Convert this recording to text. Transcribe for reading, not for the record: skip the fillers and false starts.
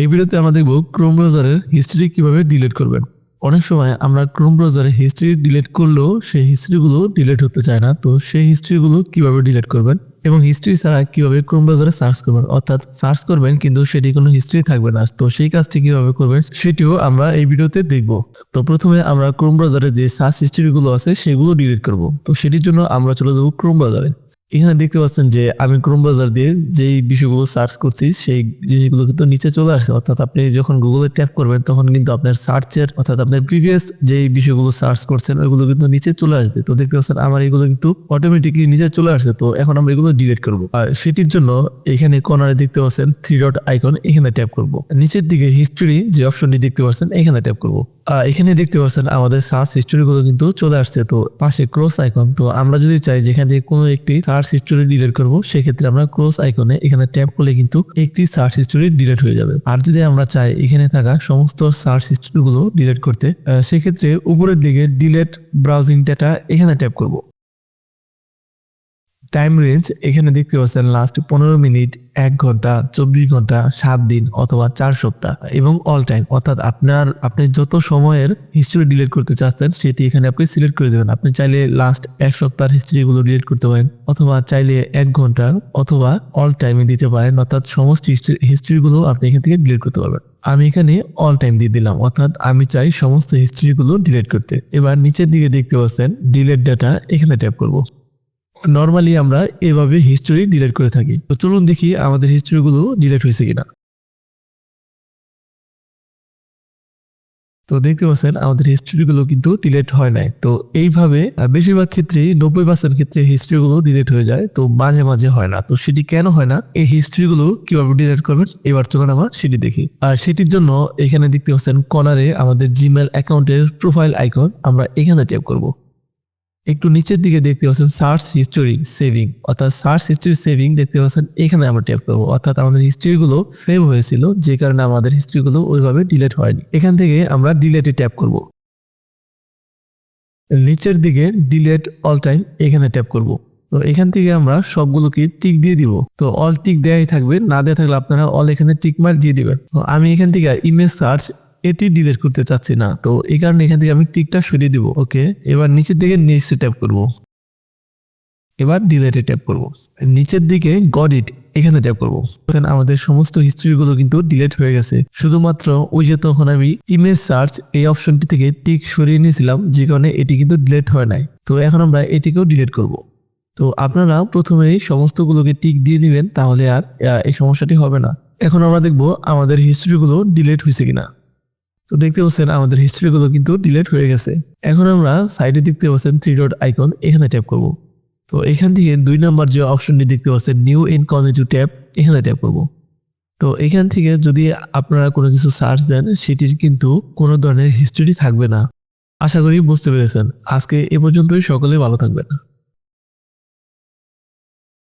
এই ভিডিওতে আমরা দেখব ক্রোম ব্রাউজারের হিস্ট্রি কিভাবে ডিলিট করবেন। অনেক সময় আমরা ক্রোম ব্রাউজারের হিস্ট্রি ডিলিট করলেও সেই হিস্ট্রিগুলো ডিলিট হতে চায় না, তো সেই হিস্ট্রিগুলো কিভাবে ডিলিট করবেন এবং হিস্ট্রি ছাড়া কিভাবে ক্রোম ব্রাউজারে সার্চ করবেন, অর্থাৎ সার্চ করবেন কিন্তু সেটি কোনো হিস্ট্রি থাকবে না। তো সেই কাজটি কিভাবে করবেন সেটিও আমরা এই ভিডিওতে দেখব। তো প্রথমে আমরা ক্রোম ব্রাউজারে যে সার্চ হিস্ট্রিগুলো আছে সেগুলো ডিলিট করব। তো সেটির জন্য আমরা চলে যাব ক্রোম ব্রাউজারে। এখানে দেখতে পাচ্ছেন যে আমি ক্রোম ব্রাউজার দিয়ে যেই বিষয়গুলো সার্চ করছি সেই জিনিসগুলো কিন্তু নিচে চলে আসছে, অর্থাৎ আপনি যখন গুগলে ট্যাপ করবেন তখন কিন্তু আপনার সার্চের অর্থাৎ আপনার প্রিভিয়াস যেই বিষয়গুলো সার্চ করছেন ওইগুলো কিন্তু নিচে চলে আসবে। তো দেখতে পাচ্ছেন আমার এগুলো কিন্তু অটোমেটিকলি নিচে চলে আসছে। তো এখন আমরা এগুলো ডিলিট করবো, আর সেটির জন্য এখানে কর্নারে দেখতে পাচ্ছেন 3 ডট আইকন, এখানে ট্যাপ করব। নিচের দিকে হিস্ট্রি যে অপশনটি দেখতে পাচ্ছেন এখানে ট্যাপ করব। এখানে দেখতে পাচ্ছেন আমাদের সার্চ হিস্ট্রি গুলো কিন্তু চলে আসছে। তো পাশে ক্রস আইকন, তো আমরা যদি চাই যেখান থেকে কোনো একটি সার্চ হিস্ট্রি ডিলিট করবো সেক্ষেত্রে আমরা ক্রস আইকনে এখানে ট্যাপ করলে কিন্তু একটি সার্চ হিস্ট্রি ডিলিট হয়ে যাবে। আর যদি আমরা চাই এখানে থাকা সমস্ত সার্চ হিস্ট্রি গুলো ডিলিট করতে, সেক্ষেত্রে উপরের দিকে ডিলিট ব্রাউজিং ডেটা এখানে ট্যাপ করব। টাইম রেঞ্জ এখানে দেখতে পাচ্ছেন লাস্ট 15 মিনিট, 1 ঘন্টা, 24 ঘন্টা, 7 দিন অথবা 4 সপ্তাহ এবং অল টাইম, অর্থাৎ আপনি যত সময়ের হিস্ট্রি ডিলিট করতে চাচ্ছেন সেটি এখানে আপনি সিলেক্ট করে দেবেন। আপনি চাইলে লাস্ট 1 সপ্তাহের হিস্ট্রি গুলো ডিলিট করতে পারেন, অথবা চাইলে 1 ঘন্টার, অথবা অল টাইমে দিতে পারেন, অর্থাৎ সমস্ত হিস্ট্রি গুলো আপনি এখান থেকে ডিলিট করতে পারবেন। আমি এখানে অল টাইম দিয়ে দিলাম, অর্থাৎ আমি চাই সমস্ত হিস্ট্রি গুলো ডিলিট করতে। এবার নিচের দিকে দেখতে পাচ্ছেন ডিলিট ডাটা, এখানে ট্যাপ করব। নর্মালি আমরা এভাবে হিস্ট্রি ডিলিট করে থাকি। তো চলুন দেখি আমাদের হিস্ট্রিগুলো ডিলিট হয়েছে কিনা। তো দেখতে পাচ্ছেন আমাদের হিস্ট্রিগুলো কিন্তু ডিলিট হয় নাই। তো এইভাবে বেশিরভাগ ক্ষেত্রেই 90% ক্ষেত্রে হিস্ট্রিগুলো ডিলিট হয়ে যায়, তো মাঝে মাঝে হয় না। তো সেটি কেন হয় না, এই হিস্ট্রিগুলো কিভাবে ডিলিট করবেন এবার চলুন আমরা সেটি দেখি। আর সেটির জন্য এখানে দেখতে পাচ্ছেন কর্নারে আমাদের জিমেল অ্যাকাউন্টের প্রোফাইল আইকন, আমরা এখানে ট্যাপ করব। একটু নিচের দিকে দেখতে পাচ্ছেন সার্চ হিস্টোরি সেভিং, অর্থাৎ সার্চ হিস্ট্রি সেভিং দেখতে পাচ্ছেন, এখানে আমরা ট্যাপ করবো। অর্থাৎ আমাদের হিস্ট্রিগুলো সেভ হয়েছিল যে কারণে আমাদের হিস্ট্রিগুলো ওইভাবে ডিলিট হয়নি। এখান থেকে আমরা ডিলেটে ট্যাপ করব। নিচের দিকে ডিলেট অল টাইম, এখানে ট্যাপ করব। তো এখান থেকে আমরা সবগুলোকে টিক দিয়ে দিব। তো অল টিক দেয়াই থাকবে, না দেওয়া থাকলে আপনারা অল এখানে টিক মার্ক দিয়ে দিবেন। তো আমি এখান থেকে ইমেজ সার্চ এটি ডিলিট করতে চাচ্ছি না, তো এই কারণে এখান থেকে আমি টিকটা সরিয়ে দিব। ওকে, এবার নিচের দিকে নেক্সট ট্যাপ করব। এবার ডিলেটে ট্যাপ করব। নিচের দিকে গট ইট, এখানে ট্যাপ করব। আমাদের সমস্ত হিস্ট্রিগুলো কিন্তু ডিলিট হয়ে গেছে। শুধুমাত্র ওই যে তখন আমি ইমেজ সার্চ এই অপশনটি থেকে টিক সরিয়ে নিয়েছিলাম যে কারণে এটি কিন্তু ডিলিট হয় নাই। তো এখন আমরা এটিকেও ডিলিট করব। তো আপনারা প্রথমেই সমস্তগুলোকে টিক দিয়ে দিবেন, তাহলে আর এই সমস্যাটি হবে না। এখন আমরা দেখব আমাদের হিস্ট্রিগুলো ডিলিট হয়েছে কিনা। তো দেখতে পাচ্ছেন আমাদের হিস্ট্রিগুলো কিন্তু ডিলিট হয়ে গেছে। এখন আমরা সাইডে দেখতে পাচ্ছেন 3 ডট আইকন, এখানে ট্যাপ করব। তো এখান থেকে 2 নাম্বার যে অপশনটি দেখতে পাচ্ছেন নিউ ইনকগনিটো ট্যাব, এখানে ট্যাপ করব। তো এখান থেকে যদি আপনারা কোনো কিছু সার্চ দেন সেটির কিন্তু কোনো ধরনের হিস্ট্রি থাকবে না। আশা করি বুঝতে পেরেছেন। আজকে এ পর্যন্তই, সকলে ভালো থাকবেন।